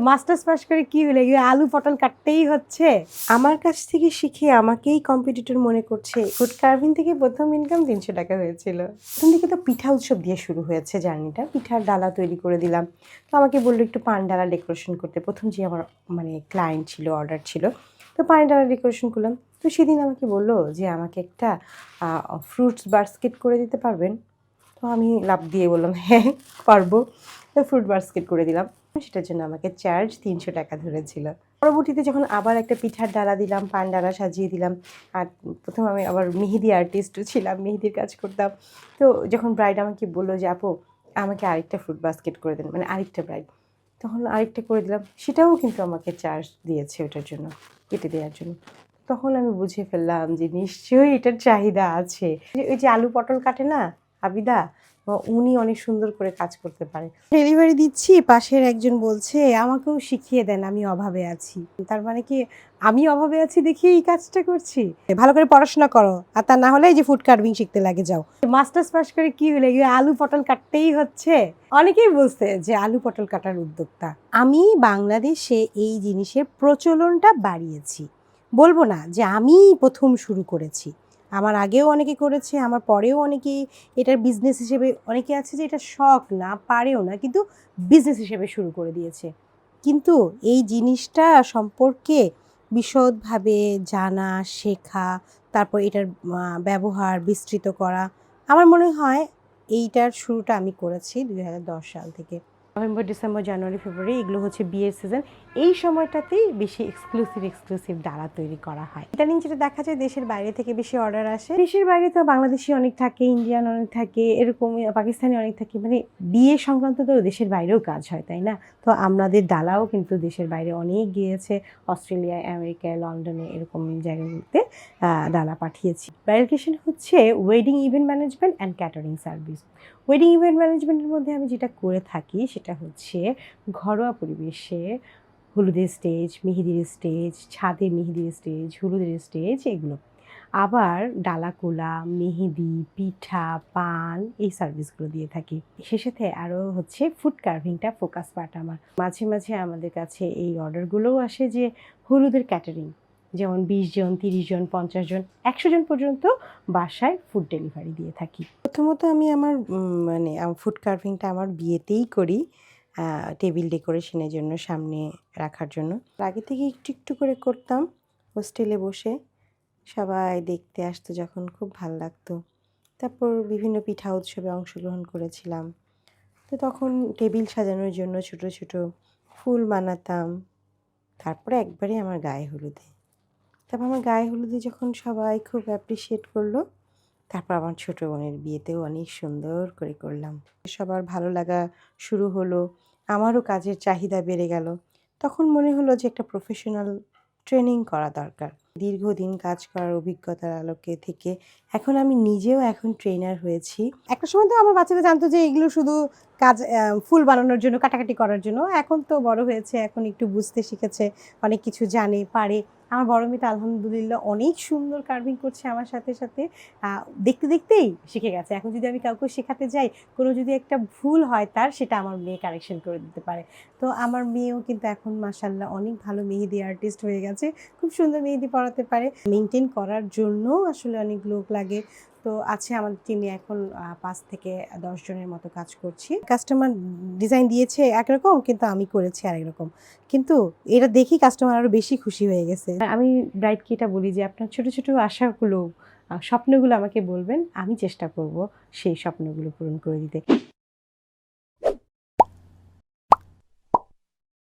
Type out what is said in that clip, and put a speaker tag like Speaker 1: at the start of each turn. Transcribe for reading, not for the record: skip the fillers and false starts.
Speaker 1: Masters pass করে কি হলো, আলু পটল কাটতেই হচ্ছে। আমার কাছ থেকে শিখে আমাকেই কম্পিটিটর মনে করছে। ফুড কার্ভিং থেকে প্রথম ইনকাম ৩০০ টাকা হয়েছিল। প্রথম দিকে তো পিঠা উৎসব দিয়ে শুরু হয়েছে জার্নিটা। পিঠার ডালা তৈরি করে দিলাম। তো আমাকে বললো একটু পান ডালা ডেকোরেশন করতে। প্রথম যে আমার ক্লায়েন্ট ছিল, অর্ডার ছিল, তো পান ডালা ডেকোরেশন করলাম। তো সেদিন আমাকে বললো যে আমাকে একটা ফ্রুটস বাস্কেট করে দিতে পারবেন? তো আমি লাফ দিয়ে বললাম হ্যাঁ পারবো। তো ফ্রুট বাস্কেট করে দিলাম। সেটার জন্য আমাকে চার্জ ৩০০ টাকা ধরেছিল। পরবর্তীতে যখন আবার একটা পিঠার ডালা দিলাম, পান ডালা সাজিয়ে দিলাম, আর প্রথম আমি আবার মেহেদি আর্টিস্টও ছিলাম, মেহেদির কাজ করতাম। তো যখন ব্রাইড আমাকে বললো যে আপু আমাকে আরেকটা ফ্রুট বাস্কেট করে দেন, আরেকটা ব্রাইড, তখন আরেকটা করে দিলাম। সেটাও কিন্তু আমাকে চার্জ দিয়েছে ওটার জন্য, কেটে দেওয়ার জন্য। তখন আমি বুঝে ফেললাম যে নিশ্চয়ই এটার চাহিদা আছে। ওই যে আলু পটল কাটে না আবিদা, উনি অনেক সুন্দর করে কাজ করতে পারে। ডেলিভারি দিচ্ছি, পাশের একজন বলছে আমাকেও শিখিয়ে দেন, আমি অভাবে আছি। তার মানে কি আমি অভাবে আছি দেখি এই কাজটা করছি? ভালো করে পড়াশোনা করো, আর তা না হলে এই যে ফুড কার্ভিং শিখতে লাগে যাও। মাস্টার্স পাস করে কি হলো, আলু পটল কাটতেই হচ্ছে। অনেকেই বলছে যে আলু পটল কাটার উদ্যোক্তা। আমি বাংলাদেশে এই জিনিসের প্রচলনটা বাড়িয়েছি। বলবো না যে আমি প্রথম শুরু করেছি, আমার আগেও অনেকে করেছে, আমার পরেও অনেকেই এটার বিজনেস হিসেবে, অনেকে আছে যে এটা শখ না, পারেও না, কিন্তু বিজনেস হিসেবে শুরু করে দিয়েছে। কিন্তু এই জিনিসটা সম্পর্কে বিশদভাবে জানা, শেখা, তারপর এটার ব্যবহার বিস্তৃত করা, আমার মনে হয় এইটার শুরুটা আমি করেছি 2010 সাল থেকে। নভেম্বর, ডিসেম্বর, জানুয়ারি, ফেব্রুয়ারি এগুলো হচ্ছে বিয়ের সিজন। এই সময়টাতেই বেশি এক্সক্লুসিভ ডালা তৈরি করা হয়। ইদানিং যেটা দেখা যায় দেশের বাইরে থেকে বেশি অর্ডার আসে। দেশের বাইরে তো বাংলাদেশি অনেক থাকে, ইন্ডিয়ান অনেক থাকে, এরকম পাকিস্তানি অনেক থাকে, বিয়ে সংক্রান্ত তো দেশের বাইরেও কাজ হয়, তাই না? তো আমাদের ডালাও কিন্তু দেশের বাইরে অনেক গিয়েছে, অস্ট্রেলিয়া, আমেরিকায়, লন্ডনে, এরকম জায়গাগুলোতে ডালা পাঠিয়েছি। ব্রাইডাল হচ্ছে wedding event management and catering service. Wedding event ম্যানেজমেন্টের মধ্যে আমি যেটা করে থাকি সেটা হচ্ছে ঘরোয়া পরিবেশে হলুদের স্টেজ, মেহেদির স্টেজ, ছাদে মেহেদির স্টেজ, হলুদের স্টেজ, এগুলো। আবার ডালাকোলা, মেহেদি, পিঠা, পান এই সার্ভিসগুলো দিয়ে থাকি। সে সাথে আরও হচ্ছে ফুড কার্ভিংটা ফোকাস পার্ট আমার। মাঝে মাঝে আমাদের কাছে এই অর্ডারগুলোও আসে যে হলুদের ক্যাটারিং, যেমন 20 জন, 30 জন, 50 জন, 100 জন পর্যন্ত বাসায় ফুড ডেলিভারি দিয়ে থাকি। প্রথমত আমি আমার ফুড কার্ভিংটা আমার বিয়েতেই করি, টেবিল ডেকোরেশনের জন্য, সামনে রাখার জন্য। আগে থেকে একটু একটু করে করতাম হোস্টেলে বসে, সবাই দেখতে আসতো যখন, খুব ভালো লাগতো। তারপর বিভিন্ন পিঠা উৎসবে অংশগ্রহণ করেছিলাম, তো তখন টেবিল সাজানোর জন্য ছোট ছোট ফুল বানাতাম। তারপরে একবারে আমার গায়ে হলুদে, তারপর আমার গায়ে হলুদে যখন সবাই খুব অ্যাপ্রিসিয়েট করলো, তারপর আমার ছোটো বোনের বিয়েতেও অনেক সুন্দর করে করলাম। সবার ভালো লাগা শুরু হলো, আমারও কাজের চাহিদা বেড়ে গেল। তখন মনে হলো যে একটা প্রফেশনাল ট্রেনিং করা দরকার। দীর্ঘদিন কাজ করার অভিজ্ঞতার আলোকে থেকে এখন আমি নিজেও ট্রেনার হয়েছি। একটা সময় তো আমার বাচ্চারা জানতো যে এগুলো শুধু কাজ, ফুল বানানোর জন্য, কাটাকাটি করার জন্য। এখন তো বড় হয়েছে, এখন একটু বুঝতে শিখেছে, অনেক কিছু জানে, পারে। আমার বড় মেয়েটা আলহামদুলিল্লাহ অনেক সুন্দর কার্ভিং করছে আমার সাথে সাথে। দেখতে দেখতেই শিখে গেছে। এখন যদি আমি কাউকে শেখাতে যাই, কোনো যদি একটা ভুল হয় তার, সেটা আমার মেয়ে কারেকশন করে দিতে পারে। তো আমার মেয়েও কিন্তু এখন মাশাআল্লাহ অনেক ভালো মেহেদি আর্টিস্ট হয়ে গেছে, খুব সুন্দর মেহেদি পরাতে পারে। মেনটেন করার জন্য আসলে অনেক লোক লাগে। তো আছে আমাদের টিমে এখন 5 থেকে 10 জনের মতো কাজ করছি। কাস্টমার ডিজাইন দিয়েছে একরকম, কিন্তু আমি করেছি আরেক রকম। কিন্তু এটা দেখি কাস্টমার আরও বেশি খুশি হয়ে গেছে। আমি ব্রাইডকে এটা বলি যে আপনার ছোট ছোট আশাগুলো, স্বপ্নগুলো আমাকে বলবেন, আমি চেষ্টা করব সেই স্বপ্নগুলো পূরণ করে দিতে।